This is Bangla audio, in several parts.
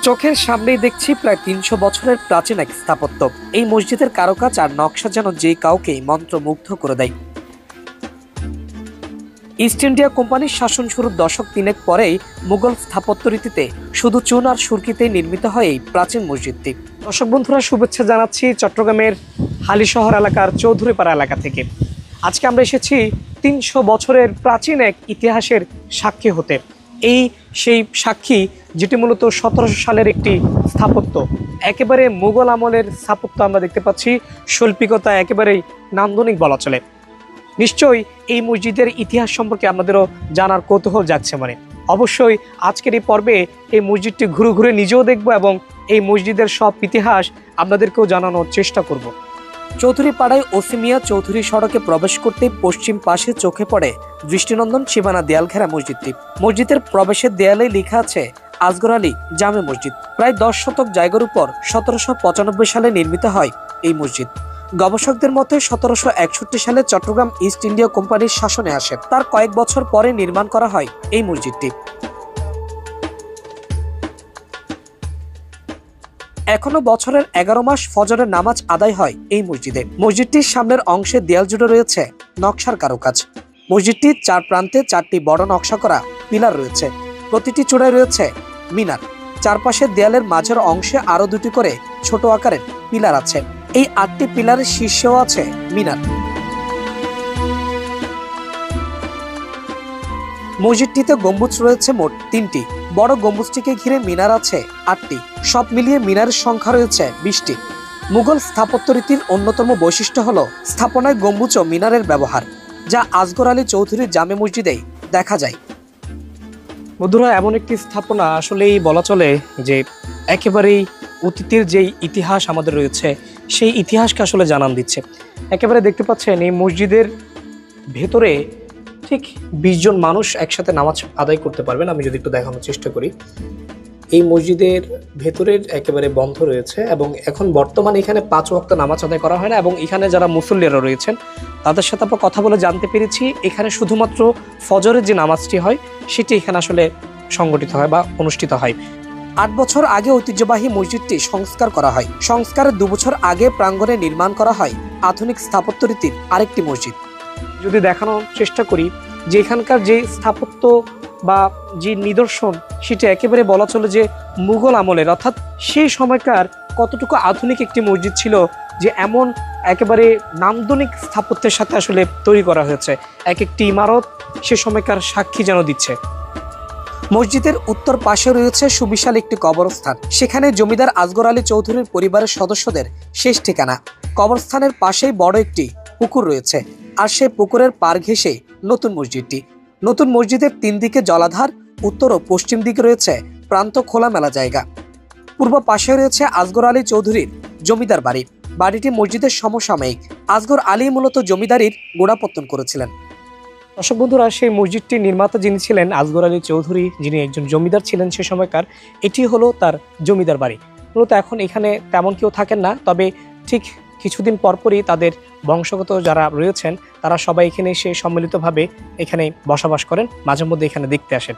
চোখের সামনেই দেখছি প্রায় ৩০০ বছরের প্রাচীন এক স্থাপত্য। এই মসজিদের কারুকাজ আর নকশা যেন যে কাউকেই মন্ত্রমুগ্ধ করে দেয়। ইস্ট ইন্ডিয়া কোম্পানির শাসন শুরুর দশক তিনেক পরেই মুঘল স্থাপত্য রীতিতে শুধু চুন আর সুরকিতেই নির্মিত হয় এই প্রাচীন মসজিদটি। দর্শক বন্ধুরা, শুভেচ্ছা জানাচ্ছি চট্টগ্রামের হালিশহর এলাকার চৌধুরীপাড়া এলাকা থেকে। আজকে আমরা এসেছি ৩০০ বছরের প্রাচীন এক ইতিহাসের সাক্ষী হতে। সেই সাক্ষী যেটি মূলত ১৭০০ সালের একটি স্থাপত্য, একেবারে মুঘল আমলের স্থাপত্য আমরা দেখতে পাচ্ছি। শৈল্পিকতা একেবারেই নান্দনিক বলা চলে। নিশ্চয়ই এই মসজিদের ইতিহাস সম্পর্কে আমাদেরও জানার কৌতূহল জাগছে। অবশ্যই আজকের এই পর্বে এই মসজিদটি ঘুরে ঘুরে নিজেও দেখব এবং এই মসজিদের সব ইতিহাস আপনাদেরকেও জানানোর চেষ্টা করব। চৌধুরীপাড়ায় ওসিমিয়া চৌধুরী সড়কে প্রবেশ করতে পশ্চিম পাশে চোখে পড়ে দৃষ্টিনন্দন সীমানা দেয়াল ঘেরা মসজিদটি। মসজিদের প্রবেশের দেয়ালে লেখা আছে আসগর আলী জামে মসজিদ। প্রায় ১০ শতক জায়গার উপর ১৭৯৫ সালে নির্মিত হয় এই মসজিদ। গবেষকদের মতে ১৭৬১ সালে চট্টগ্রাম ইস্ট ইন্ডিয়া কোম্পানির শাসনে আসে। তার কয়েক বছর পরে নির্মাণ করা হয় এই মসজিদটি। এখনো বছরের ১১ মাস ফজরের নামাজ আদায় হয় এই মসজিদে। মসজিদটির সামনের অংশে দেয়াল জুড়ে রয়েছে নকশার কারুকাজ। মসজিদটির চার প্রান্তে ৪টি বড় নকশা করা পিলার রয়েছে। প্রতিটি চূড়ায় রয়েছে মিনার। চারপাশের দেয়ালের মাঝের অংশে আরো ২টি করে ছোট আকারের পিলার আছে। এই ৮টি পিলারের শীর্ষেও আছে মিনার। মসজিদটিতে গম্বুজ রয়েছে মোট ৩টি। বড় গম্বুজটিকে ঘিরে মিনার আছে ৮টি। সব মিলিয়ে মিনারের সংখ্যা রয়েছে ২০টি। মুঘল স্থাপত্য রীতির অন্যতম বৈশিষ্ট্য হল স্থাপনায় গম্বুজ ও মিনারের ব্যবহার, যা আসগর আলী চৌধুরীর জামে মসজিদেই দেখা যায়। বন্ধুরা, এমন একটি স্থাপনা আসলেই বলা চলে যে একেবারেই অতীতের যেই ইতিহাস আমাদের রয়েছে সেই ইতিহাসকে আসলে জানান দিচ্ছে। একেবারে দেখতে পাচ্ছেন এই মসজিদের ভেতরে ঠিক ২০ জন মানুষ একসাথে নামাজ আদায় করতে পারবেন। আমি যদি একটু দেখানোর চেষ্টা করি, এই মসজিদের ভেতরের একেবারে বন্ধ রয়েছে এবং এখন বর্তমানে এখানে ৫ ওয়াক্ত নামাজ আদায় করা হয় না। এবং এখানে যারা মুসল্লিরা রয়েছেন তাদের সাথে আমরা কথা বলে জানতে পেরেছি এখানে শুধুমাত্র ফজরের যে নামাজটি হয় সেটি এখানে আসলে সংগঠিত হয় বা অনুষ্ঠিত হয়। ৮ বছর আগে ঐতিহ্যবাহী মসজিদটি সংস্কার করা হয়। সংস্কারের ২ বছর আগে প্রাঙ্গণে নির্মাণ করা হয় আধুনিক স্থাপত্য রীতির আরেকটি মসজিদ। যদি দেখানোর চেষ্টা করি যে এখানকার যে স্থাপত্য বা যে নিদর্শন সেটা একেবারে বলা চলে যে মুঘল আমলের, অর্থাৎ সেই সময়কার কতটুকু আধুনিক একটি মসজিদ ছিল যে এমন একেবারে নান্দনিক স্থাপত্যের সাথে আসলে তৈরি করা হয়েছে। এক একটি ইমারত সে সময়কার সাক্ষী যেন দিচ্ছে। মসজিদের উত্তর পাশে রয়েছে সুবিশাল একটি কবরস্থান। সেখানে জমিদার আসগর আলী চৌধুরীর পরিবারের সদস্যদের শেষ ঠিকানা। কবরস্থানের পাশেই বড় একটি পুকুর রয়েছে, আর সেই পুকুরের পার ঘেঁষে নতুন মসজিদটি। নতুন মসজিদের ৩ দিকে জলাধার, উত্তর ও পশ্চিম দিকে রয়েছে প্রান্ত খোলামেলা জায়গা। পূর্ব পাশে রয়েছে আসগর আলী চৌধুরীর জমিদার বাড়ি। বাড়িটি মসজিদের সমসাময়িক। আসগর আলী মূলত জমিদারির গোড়াপত্তন করেছিলেন। দর্শক বন্ধুরা, সেই মসজিদটির নির্মাতা যিনি ছিলেন আসগর আলী চৌধুরী, যিনি একজন জমিদার ছিলেন সে সময়কার, এটি হলো তার জমিদার বাড়ি। মূলত এখন এখানে তেমন কেউ থাকেন না, তবে ঠিক কিছুদিন পরপরই তাদের বংশগত যারা রয়েছেন তারা সবাই এখানে এসে সম্মিলিতভাবে এখানে বসবাস করেন, মাঝে মধ্যে এখানে দেখতে আসেন।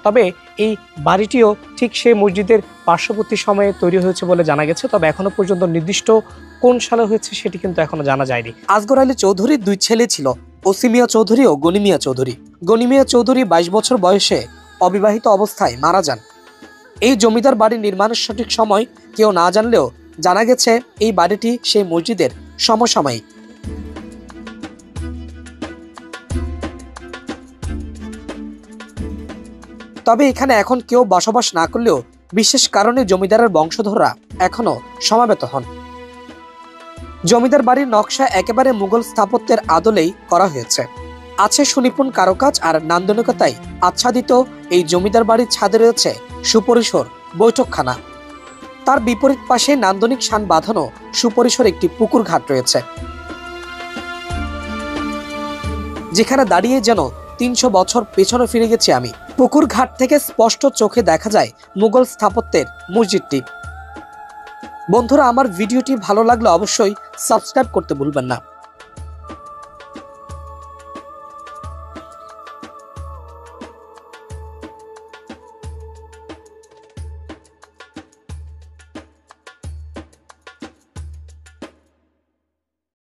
তবে এই বাড়িটিও ঠিক সেই মসজিদের পার্শ্ববর্তী সময়ে তৈরি হয়েছে বলে জানা গেছে। তবে এখনো পর্যন্ত নির্দিষ্ট কোন সালে হয়েছে সেটি কিন্তু এখনো জানা যায়নি। আসগর আলী চৌধুরীর ২ ছেলে ছিল, ওসিমিয়া চৌধুরী ও গনিমিয়া চৌধুরী। গনিমিয়া চৌধুরী ২২ বছর বয়সে অবিবাহিত অবস্থায় মারা যান। এই জমিদার বাড়ি নির্মাণের সঠিক সময় কেউ না জানলেও জানা গেছে এই বাড়িটি সেই মসজিদের সমসাময়িক। তবে এখানে এখন কেউ বসবাস না করলেও বিশেষ কারণে জমিদারের বংশধররা এখনো সমাবেত হন। জমিদার বাড়ির নকশা একেবারে মুঘল স্থাপত্যের আদলেই করা হয়েছে। আছে সুনিপুণ কারুকাজ আর নান্দনিকতায় আচ্ছাদিত এই জমিদার বাড়ির ছাদে রয়েছে সুপরিসর বৈঠকখানা। তার বিপরীত পাশে নান্দনিক শান বাঁধানো সুপরিসর একটি পুকুর ঘাট রয়েছে, যেখানে দাঁড়িয়ে যেন ৩০০ বছর পেছনে ফিরে গেছি আমি। পুকুর ঘাট থেকে স্পষ্ট চোখে দেখা যায় মুঘল স্থাপত্যের মসজিদটি। বন্ধুরা, আমার ভিডিওটি ভালো লাগলে অবশ্যই সাবস্ক্রাইব করতে ভুলবেন না।